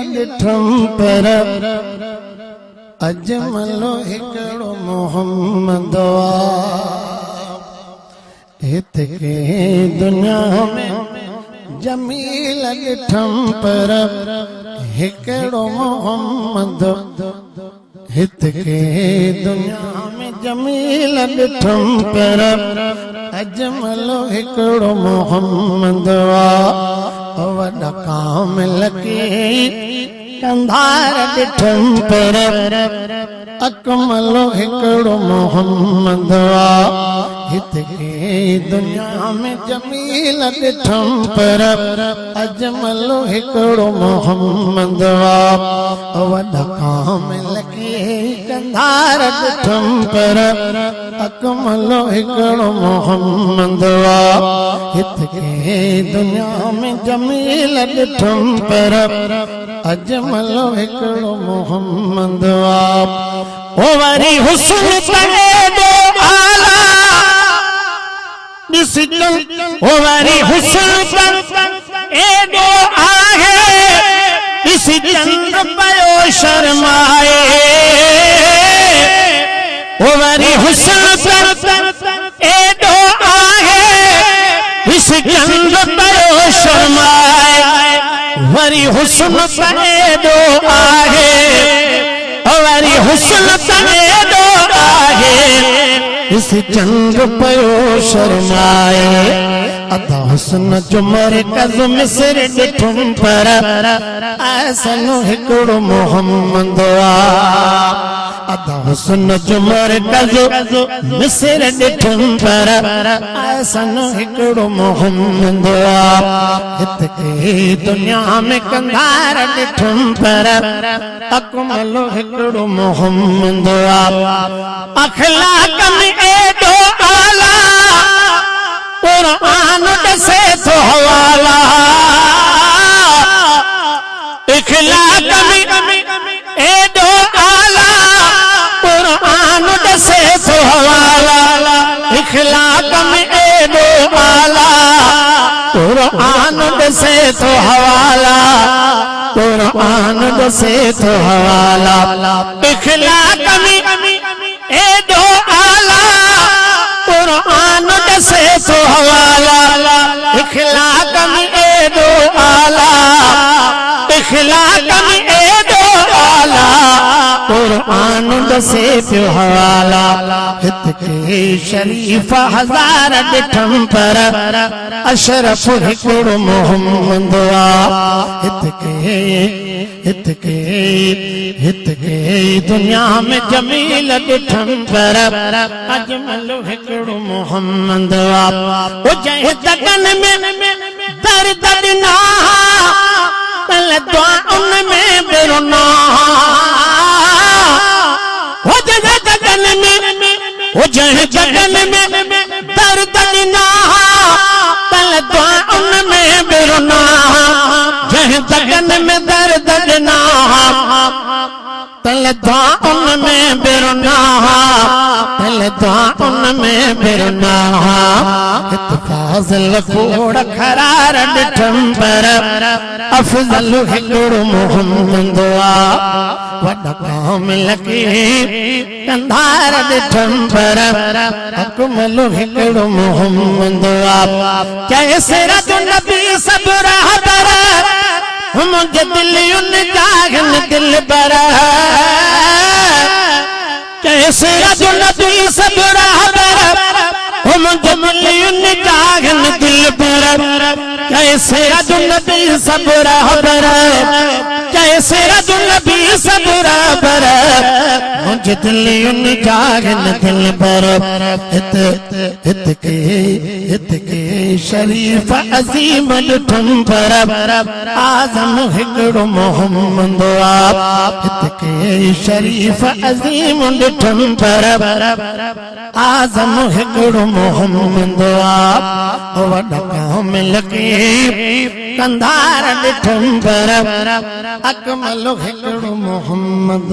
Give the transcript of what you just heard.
ॾिठम पर अजमलो हिकिड़ो मोहम्मद हित के दुनिया में जमील ॾिठम पर हिकिड़ो मोहम्मद हित के दुनिया में जमील ॾिठम पर अजमलो हिकिड़ो मोहम्मद वॾा कामिल के कंधार ॾिठम पर अकमलो हिकिड़ो मोहम्मद हित के दुनिया में जमील ॾिठम पर अजमलो हिकिड़ो मोहम्मद वॾा कामिल के कंधार ॾिठम पर अकमलो हिकिड़ो मोहम्मद हित के दुनिया में जमील ॾिठम पर अजमलो हिकिड़ो मोहम्मद ओ वरी हुस्न तड़े आला ॾिसजो ओ वरी हुस्न एॾो आहे ॾिस चंद पयो शर्माए ओ वरी हुस्न एॾो आहे ॾिस चंद पयो शर्माए वरी हुस्न एॾो आहे वरी हुस्न एॾो आहे इस चंद पयो शर्माए अदा हुस्न जो मरकज़ मिस्र ॾिठम पर ऐसनो हिकिड़ो मोहम्मद अदा हुस्न जो मरकज़ मिस्र ॾिठम पर ऐसनो हिकिड़ो मोहम्मद हित के दुनिया में कंधार ॾिठम पर अकमलो हिकिड़ो मोहम्मद अखलाक में एॾो आला कुरान ॾसे थो हवाला इखलाक में एॾो आला कुरान ॾसे थो हवाला इखलाक में एॾो आला कुरान ॾसे थो हवाला कुरान ॾसे थो हवाला इखलाक में एॾो आला कुरान ॾसे थो हवाला इखलाक में एॾो आला इखलाक में एॾो आला कुरान ॾसे पियो हवाला हित के शरीफ़ हज़ार ॾिठम पर अशरफ हिकिड़ो मोहम्मद हित के दुनिया में जमील ॾिठम पर अजमलो हिकिड़ो मोहम्मद ओ जंहिं दगन में दर्द ॾिना तल दुआउन में बिरुना ओ जंहिं दगन में दर्द ॾिना तल दुआउन में बिरुना जंहिं दगन में दर्द ॾिना तल दुआउन में बिरुना तल दुआउन में बिरुना हित फाज़िल खोड़ खरार ॾिठम पर अफ़ज़ल हिकिड़ो मोहम्मद वॾा कामिल के कंधार ॾिठम पर अकमलो हिकिड़ो मोहम्मद कैसे रज नबी सब रहबर मुझे दिलियुन जागन दिल पर कैसे रज नबी सब रहबर मुझे दिलियुन जागन दिल पर कैसे रज नबी सब रहबर कैसे रज नबी सब रहबर मुझे दिलियुन जागन दिल पर हित के शरीफ अजीम ॾिठम पर आज़म हिकिड़ो मोहम्मद हित के शरीफ अजीम ॾिठम पर आज़म हिकिड़ो मोहम्मद वॾा कामिल के कंधार ॾिठम पर अकमलो हिकिड़ो मोहम्मद